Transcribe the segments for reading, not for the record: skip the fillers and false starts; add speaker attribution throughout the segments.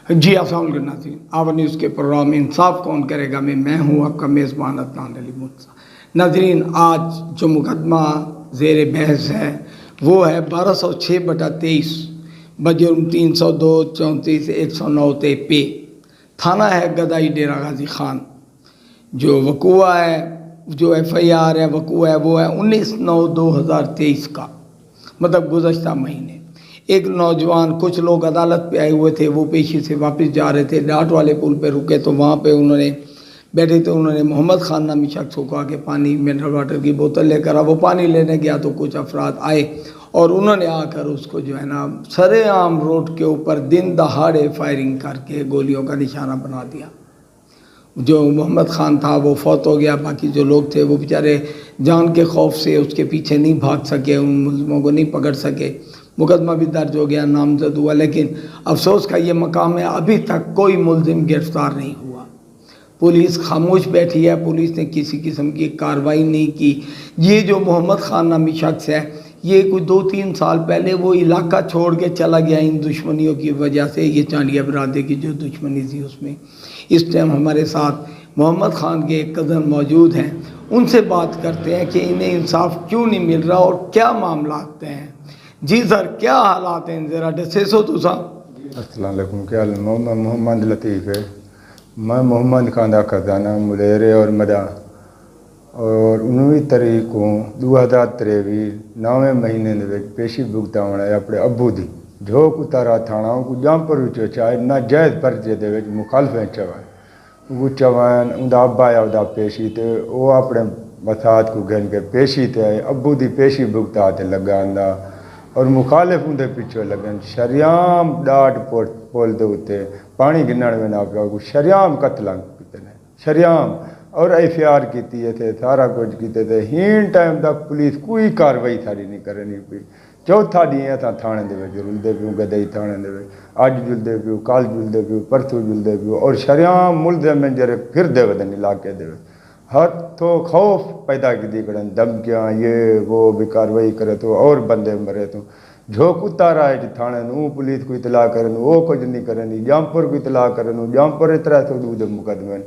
Speaker 1: جی السلام علیکم ناظرین، آور نیوز کے پروگرام انصاف کون کرے گا میں ہوں آپ کا میزبان عدنان علی مرتضیٰ۔ ناظرین، آج جو مقدمہ زیر بحث ہے وہ ہے 1206/23 بجرم 302 34 109 پہ، تھانہ ہے گدائی ڈیرہ غازی خان۔ جو وقوع ہے، جو ایف آئی آر ہے وقوع ہے وہ ہے 19/9/2023 کا، مطلب گزشتہ مہینے۔ ایک نوجوان، کچھ لوگ عدالت پہ آئے ہوئے تھے، وہ پیشی سے واپس جا رہے تھے، ڈاٹ والے پل پہ رکے تو وہاں پہ انہوں نے بیٹھے تھے، انہوں نے محمد خان نامی شخص کو کہا کہ پانی منرل واٹر کی بوتل لے کر آ۔ وہ پانی لینے گیا تو کچھ افراد آئے اور انہوں نے آ کر اس کو جو ہے نا سرے عام روڈ کے اوپر دن دہاڑے فائرنگ کر کے گولیوں کا نشانہ بنا دیا۔ جو محمد خان تھا وہ فوت ہو گیا، باقی جو لوگ تھے وہ بیچارے جان کے خوف سے اس کے پیچھے نہیں بھاگ سکے، ان ملزموں کو نہیں پکڑ سکے۔ مقدمہ بھی درج ہو گیا، نامزد ہوا، لیکن افسوس کا یہ مقام ہے ابھی تک کوئی ملزم گرفتار نہیں ہوا۔ پولیس خاموش بیٹھی ہے، پولیس نے کسی قسم کی کارروائی نہیں کی۔ یہ جو محمد خان نامی شخص ہے، یہ کوئی 2-3 سال پہلے وہ علاقہ چھوڑ کے چلا گیا ان دشمنیوں کی وجہ سے، یہ چانڈیا برادری کی جو دشمنی تھی اس میں۔ اس ٹائم ہمارے ساتھ محمد خان کے ایک کزن موجود ہیں، ان سے بات کرتے ہیں کہ انہیں انصاف کیوں نہیں مل رہا اور کیا معاملات ہیں۔ جی سر، کیا حالات ہیں؟ ذرا ڈسے سو تو صاحب۔
Speaker 2: السلام علیکم، کیا حال؟ محمد لطیف ہے، میں محمد خان دا خزانہ ملیرے اور مدہ، اور 19 تاریخ کو 2023 9ویں مہینے دے وچ پیشی بھگتاونا ہے اپنے ابو دی، جو کو تارا تھانا کو جامپر وچ چاہے ناجائز پرچے دے وچ مخالفیں چوائے وہ چوائن اوندا ابا آیا دا پیشی تے وہ اپنے مسات کو گھن کے پیشی تے آئے، ابو دی پیشی بھگتا تے لگا اندا اور مخالف اندے پیچھے لگن شریام ڈاٹ پول دے ہوتے پانی گنڑ میں نہ پیا کو شریام قتل کیتے نے، شریام اور ایف آر کیتی ہے تھے، سارا کچھ کیتے تھے۔ ہین ٹائم تک پولیس کوئی کاروائی تھاری نہیں کرنی پئی۔ چوتھا ڈی تھا تھانے دے وچ رلدے پیو، گدائی تھانے دے وچ اج جلدے پیو، کل جلدے پیو، پرسوں جلدے پیو، اور شریام ملزم جڑے پھردے ودن علاقے دے وچ ہتھوں خوف پیدا کی کرن، دھمکیاں یہ وہ بھی کاروائی کرے تو اور بندے مرے تو جو کتا رائے تھانے نو پولیس کو اطلاع کرن وہ کچھ نہیں کرنی، جامپور کو اطلاع کرن جامپور اطلاع تو دو مقدمے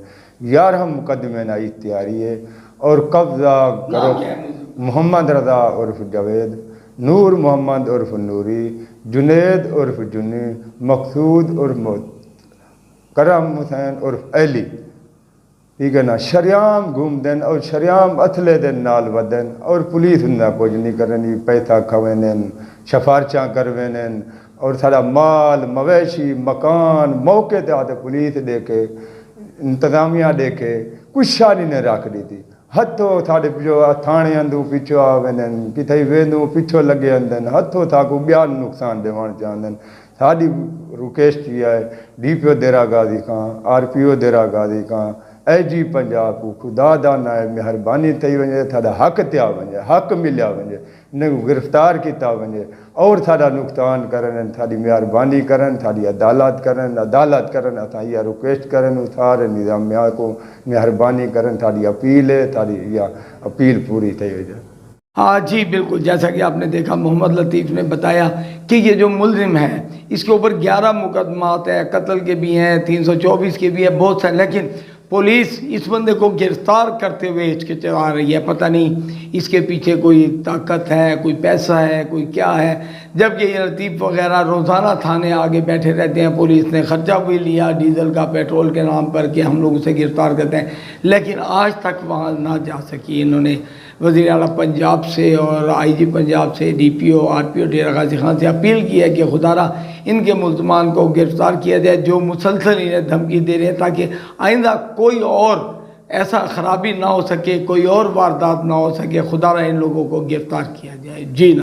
Speaker 2: 11 مقدمے نہ تیاری ہے، اور قبضہ کرو محمد رضا عرف جاوید، نور محمد عرف نوری، جنید عرف جنی، مقصود عرف کرم حسین عرف علی، ٹھیک ہے نا، شریام گھوم دین اور شریام اتھلے دن نال ودن، اور پولیس نہ کچھ نہیں کرنی، پیسہ کھوینن، سفارشاں کروینن، اور سارا مال مویشی مکان موقع تے آتے پولیس دے کے انتظامیہ دے کے کچھ شانی نے رکھ دی تھی۔ ہتھوں تھاڑے پیچھو تھانے اندو پیچھو آوینن، کتھائی ویندو پیچھو لگے اندن، ہتھوں تھا کو بیان نقصان دیوان چاندن۔ ساڑی ریکویسٹ یہ ہے ڈی پی او ڈیرہ غازی خان، آر پی او ڈیرہ غازی خان، اے جی پنجاب کو خدا دا نائے مہربانی تھی ونجے، تھاڑا حق تیا ونجے، حق ملیا ونجے، انہیں گرفتار کیتا ونجے، اور تھاڑا نقصان کرن، تھاڑی مہربانی کرن، تھاڑی عدالت کرن، اتھا یہ ریکویسٹ کرن، سارے نظامیہ کو مہربانی کرن، تھاڑی اپیل ہے، تھاڑی یہ اپیل پوری تھی ہو جائے۔
Speaker 1: ہاں جی بالکل، جیسا کہ آپ نے دیکھا محمد لطیف نے بتایا کہ یہ جو ملزم ہے اس کے اوپر 11 مقدمات ہیں، قتل کے بھی ہیں، 324 کے بھی ہیں، بہت سے، لیکن پولیس اس بندے کو گرفتار کرتے ہوئے ہچکچا رہی ہے۔ پتہ نہیں اس کے پیچھے کوئی طاقت ہے، کوئی پیسہ ہے، کوئی کیا ہے، جبکہ یہ لطیف وغیرہ روزانہ تھانے آگے بیٹھے رہتے ہیں۔ پولیس نے خرچہ بھی لیا ڈیزل کا، پیٹرول کے نام پر کہ ہم لوگ اسے گرفتار کرتے ہیں، لیکن آج تک وہاں نہ جا سکی۔ انہوں نے وزیر اعلیٰ پنجاب سے اور آئی جی پنجاب سے، ڈی پی او، آر پی او ڈیرہ غازی خان سے اپیل کی ہے کہ خدا را ان کے ملزمان کو گرفتار کیا جائے جو مسلسل انہیں دھمکی دے رہے ہیں، تاکہ آئندہ کوئی اور ایسا خرابی نہ ہو سکے، کوئی اور واردات نہ ہو سکے۔ خدا را ان لوگوں کو گرفتار کیا جائے۔ جی